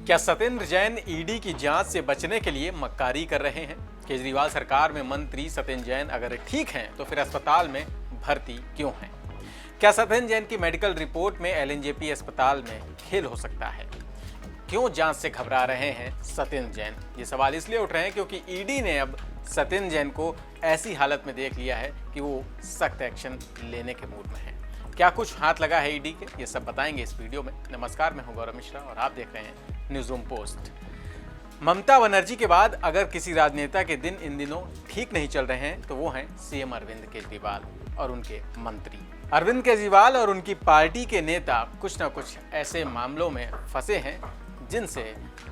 क्या सत्येंद्र जैन ईडी की जांच से बचने के लिए मक्कारी कर रहे हैं? केजरीवाल सरकार में मंत्री सत्येंद्र जैन अगर ठीक हैं तो फिर अस्पताल में भर्ती क्यों हैं? क्या सत्येंद्र जैन की मेडिकल रिपोर्ट में एलएनजेपी अस्पताल में खेल हो सकता है? क्यों जांच से घबरा रहे हैं सत्येंद्र जैन? ये सवाल इसलिए उठ रहे हैं क्योंकि ईडी ने अब सत्येंद्र जैन को ऐसी हालत में देख लिया है कि वो सख्त एक्शन लेने के मूड में है। क्या कुछ हाथ लगा है ईडी के? ये सब बताएंगे इस वीडियो में। नमस्कार, मैं हूं गौरव मिश्रा और आप देख रहे हैं news room post. Mamata Banerjee के बाद अगर किसी राजनेता के दिन इन दिनों ठीक नहीं चल रहे हैं तो वो हैं सीएम अरविंद केजरीवाल और उनके मंत्री। अरविंद केजरीवाल और उनकी पार्टी के नेता कुछ ना कुछ ऐसे मामलों में फंसे हैं जिनसे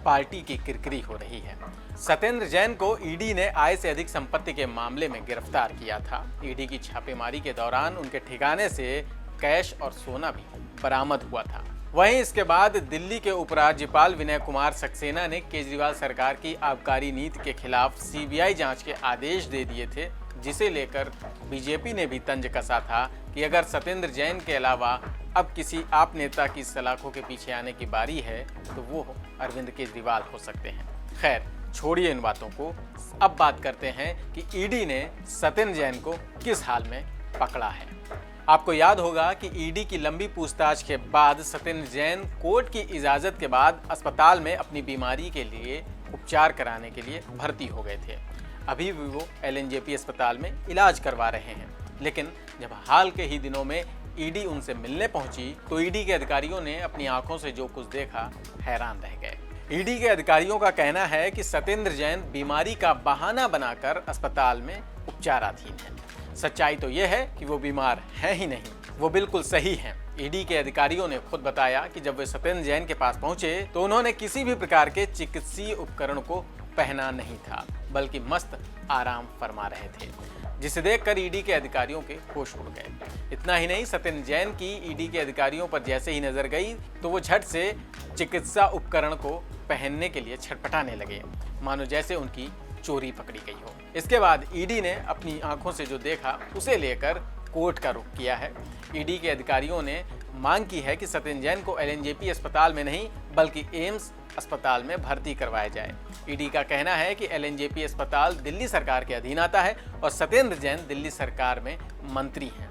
पार्टी की किरकिरी हो रही है। सत्येंद्र जैन को ईडी ने आय से अधिक संपत्ति के मामले में गिरफ्तार किया था। ईडी की छापेमारी के दौरान उनके ठिकाने से कैश और सोना भी बरामद हुआ था। वहीं इसके बाद दिल्ली के उपराज्यपाल विनय कुमार सक्सेना ने केजरीवाल सरकार की आबकारी नीति के खिलाफ सीबीआई जांच के आदेश दे दिए थे, जिसे लेकर बीजेपी ने भी तंज कसा था कि अगर सत्येंद्र जैन के अलावा अब किसी आप नेता की सलाखों के पीछे आने की बारी है तो वो अरविंद केजरीवाल हो सकते हैं। खैर, छोड़िए इन बातों को, अब बात करते हैं कि ईडी ने सत्येंद्र जैन को किस हाल में पकड़ा है। आपको याद होगा कि ईडी की लंबी पूछताछ के बाद सत्येंद्र जैन कोर्ट की इजाजत के बाद अस्पताल में अपनी बीमारी के लिए उपचार कराने के लिए भर्ती हो गए थे। अभी भी वो एलएनजेपी अस्पताल में इलाज करवा रहे हैं, लेकिन जब हाल के ही दिनों में ईडी उनसे मिलने पहुंची तो ईडी के अधिकारियों ने अपनी आंखों से जो कुछ देखा हैरान रह गए। ईडी के अधिकारियों का कहना है कि सत्येंद्र जैन बीमारी का बहाना बनाकर अस्पताल में उपचाराधीन है। सच्चाई तो यह है कि वो बीमार हैं ही नहीं, वो बिल्कुल सही हैं। ईडी के अधिकारियों ने खुद बताया कि जब वे सत्येंद्र जैन के पास पहुंचे तो उन्होंने किसी भी प्रकार के चिकित्सीय उपकरण को पहना नहीं था, बल्कि मस्त आराम फरमा रहे थे, जिसे देखकर ईडी के अधिकारियों के होश उड़ गए। इतना ही नहीं, सत्येंद्र जैन की ईडी के अधिकारियों पर जैसे ही नजर गई तो वो झट से चिकित्सा उपकरण को पहनने के लिए छटपटाने लगे, मानो जैसे उनकी चोरी पकड़ी गई हो। इसके बाद ईडी ने अपनी आंखों से जो देखा उसे लेकर कोर्ट का रुख किया है। ईडी के अधिकारियों ने मांग की है कि सत्येंद्र जैन को एलएनजेपी अस्पताल में नहीं बल्कि एम्स अस्पताल में भर्ती करवाया जाए। ईडी का कहना है कि एलएनजेपी अस्पताल दिल्ली सरकार के अधीन आता है और सत्येंद्र जैन दिल्ली सरकार में मंत्री हैं।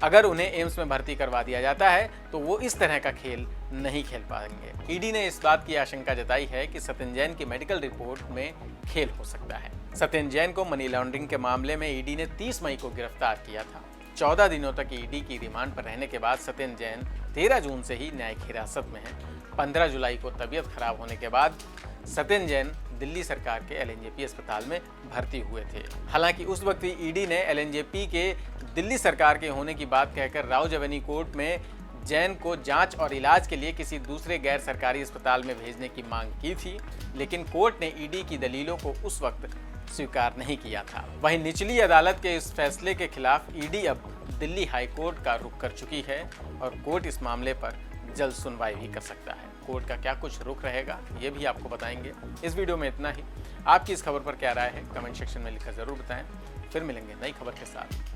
अगर उन्हें एम्स में भर्ती करवा दिया जाता है तो वो इस तरह का खेल नहीं खेल पाएंगे। ईडी ने इस बात की आशंका जताई है कि सत्येंद्र जैन की मेडिकल रिपोर्ट में खेल हो सकता है। सत्येंद्र जैन को मनी लॉन्ड्रिंग के मामले में ईडी ने 30 मई को गिरफ्तार किया था। 14 दिनों तक ईडी की रिमांड पर रहने के बाद सत्येंद्र जैन 13 जून से ही न्यायिक हिरासत में हैं। 15 जुलाई को तबीयत खराब होने के बाद सत्येंद्र जैन दिल्ली सरकार के एलएनजेपी अस्पताल में भर्ती हुए थे। हालांकि उस वक्त ईडी ने एलएनजेपी के दिल्ली सरकार के होने की बात कहकर राउज एवेन्यू कोर्ट में जैन को जांच और इलाज के लिए किसी दूसरे गैर सरकारी अस्पताल में भेजने की मांग की थी, लेकिन कोर्ट ने ईडी की दलीलों को उस वक्त स्वीकार नहीं किया था। वहीं निचली अदालत के इस फैसले के खिलाफ ईडी अब दिल्ली हाई कोर्ट का रुख कर चुकी है और कोर्ट इस मामले पर जल्द सुनवाई भी कर सकता है। कोर्ट का क्या कुछ रुख रहेगा ये भी आपको बताएंगे। इस वीडियो में इतना ही। आपकी इस खबर पर क्या राय है कमेंट सेक्शन में लिखकर जरूर बताएं। फिर मिलेंगे नई खबर के साथ।